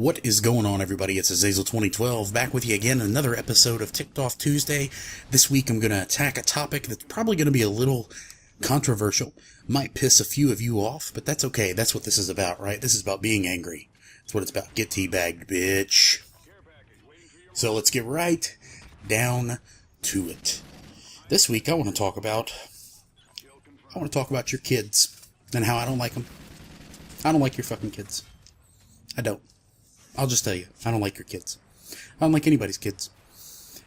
What is going on, everybody? It's Azazel2012 back with you again, another episode of Ticked Off Tuesday. This week I'm going to attack a topic that's probably going to be a little controversial. Might piss a few of you off, but that's okay. That's what this is about, right? This is about being angry. That's what it's about. Get teabagged, bitch. So let's get right down to it. This week I want to talk about your kids and how I don't like them. I don't like your fucking kids. I don't. I'll just tell you, I don't like your kids. I don't like anybody's kids.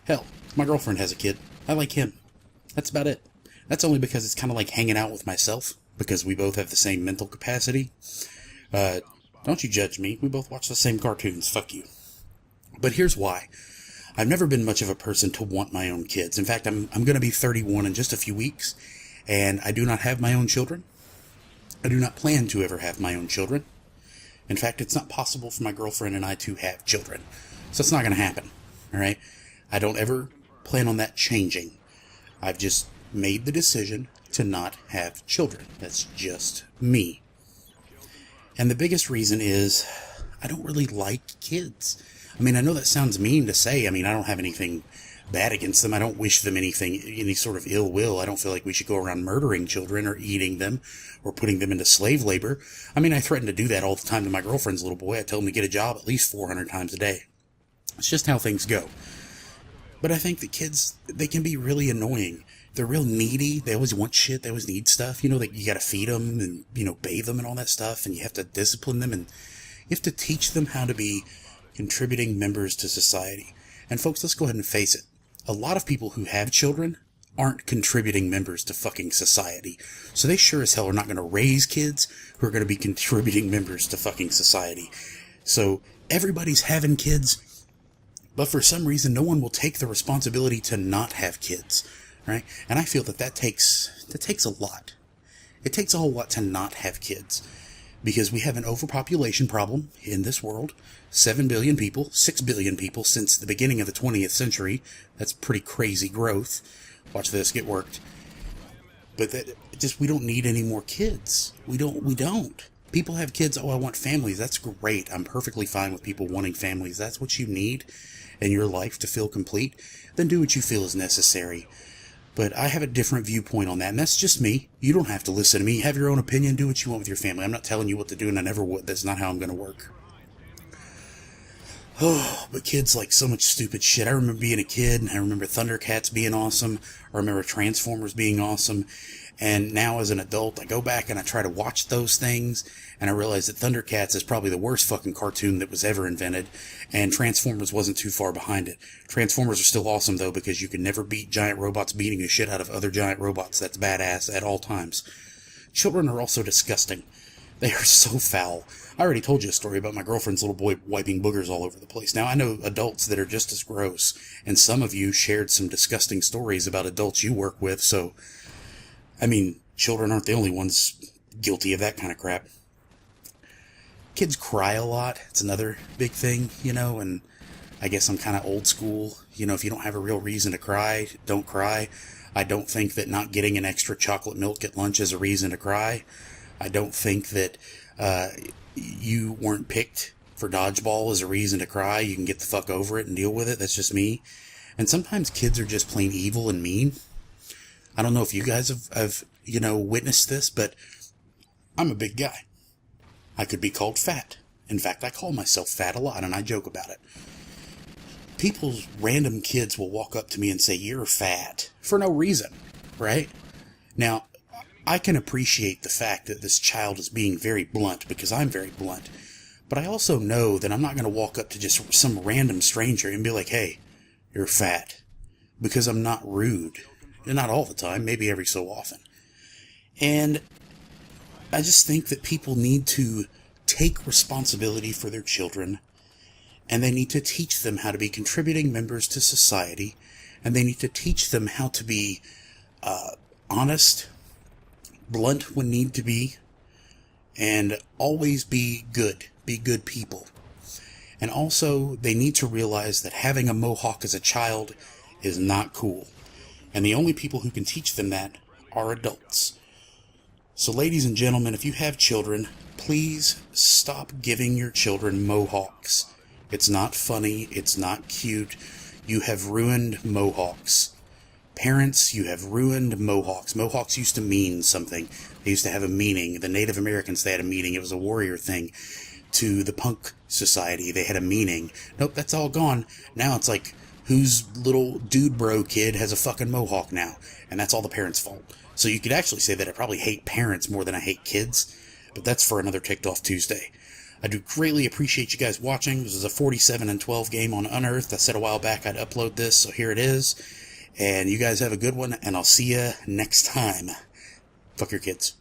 Hell, my girlfriend has a kid. I like him. That's about it. That's only because it's kind of like hanging out with myself, because we both have the same mental capacity. Don't you judge me. We both watch the same cartoons. Fuck you. But here's why. I've never been much of a person to want my own kids. In fact, I'm going to be 31 in just a few weeks, and I do not have my own children. I do not plan to ever have my own children. In fact, it's not possible for my girlfriend and I to have children. So it's not going to happen. All right? I don't ever plan on that changing. I've just made the decision to not have children. That's just me. And the biggest reason is I don't really like kids. I mean, I know that sounds mean to say. I mean, I don't have anything bad against them. I don't wish them anything, any sort of ill will. I don't feel like we should go around murdering children or eating them or putting them into slave labor. I mean, I threaten to do that all the time to my girlfriend's little boy. I tell him to get a job at least 400 times a day. It's just how things go. But I think that kids, they can be really annoying. They're real needy. They always want shit. They always need stuff. You know, that you gotta feed them and, bathe them and all that stuff. And you have to discipline them and you have to teach them how to be contributing members to society. And folks, let's go ahead and face it. A lot of people who have children aren't contributing members to fucking society. So they sure as hell are not going to raise kids who are going to be contributing members to fucking society. So everybody's having kids, but for some reason no one will take the responsibility to not have kids, right? And I feel that takes a lot. It takes a whole lot to not have kids. Because we have an overpopulation problem in this world. 7 billion people, 6 billion people since the beginning of the 20th century. That's pretty crazy growth. Watch this get worked. But we don't need any more kids. We don't. People have kids. Oh, I want families. That's great. I'm perfectly fine with people wanting families. That's what you need in your life to feel complete. Then do what you feel is necessary. But I have a different viewpoint on that, and that's just me. You don't have to listen to me. Have your own opinion. Do what you want with your family. I'm not telling you what to do, and I never would. That's not how I'm going to work. Oh, but kids like so much stupid shit. I remember being a kid, and I remember Thundercats being awesome. I remember Transformers being awesome. And now as an adult, I go back and I try to watch those things, and I realize that Thundercats is probably the worst fucking cartoon that was ever invented, and Transformers wasn't too far behind it. Transformers are still awesome, though, because you can never beat giant robots beating the shit out of other giant robots. That's badass at all times. Children are also disgusting. They are so foul. I already told you a story about my girlfriend's little boy wiping boogers all over the place. Now, I know adults that are just as gross, and some of you shared some disgusting stories about adults you work with, so I mean, children aren't the only ones guilty of that kind of crap. Kids cry a lot. It's another big thing, and I guess I'm kind of old school. If you don't have a real reason to cry, don't cry. I don't think that not getting an extra chocolate milk at lunch is a reason to cry. I don't think that you weren't picked for dodgeball is a reason to cry. You can get the fuck over it and deal with it. That's just me. And sometimes kids are just plain evil and mean. I don't know if you guys have witnessed this, but I'm a big guy. I could be called fat. In fact, I call myself fat a lot, and I joke about it. Random kids will walk up to me and say, "You're fat," for no reason, right? Now, I can appreciate the fact that this child is being very blunt, because I'm very blunt. But I also know that I'm not going to walk up to just some random stranger and be like, "Hey, you're fat," because I'm not rude. Not all the time, maybe every so often. And I just think that people need to take responsibility for their children, and they need to teach them how to be contributing members to society, and they need to teach them how to be honest, blunt when need to be, and always be good people. And also, they need to realize that having a mohawk as a child is not cool. And the only people who can teach them that are adults. So ladies and gentlemen, if you have children, Please stop giving your children mohawks. It's not funny. It's not cute. You have ruined mohawks. Parents, you have ruined mohawks. Mohawks used to mean something. They used to have a meaning. The Native Americans, they had a meaning. It was a warrior thing. To the punk society, they had a meaning. Nope, that's all gone. Now it's like, whose little dude bro kid has a fucking mohawk now? And that's all the parents' fault. So you could actually say that I probably hate parents more than I hate kids. But that's for another Ticked Off Tuesday. I do greatly appreciate you guys watching. This is a 47-12 game on Unearthed. I said a while back I'd upload this, so here it is. And you guys have a good one, and I'll see you next time. Fuck your kids.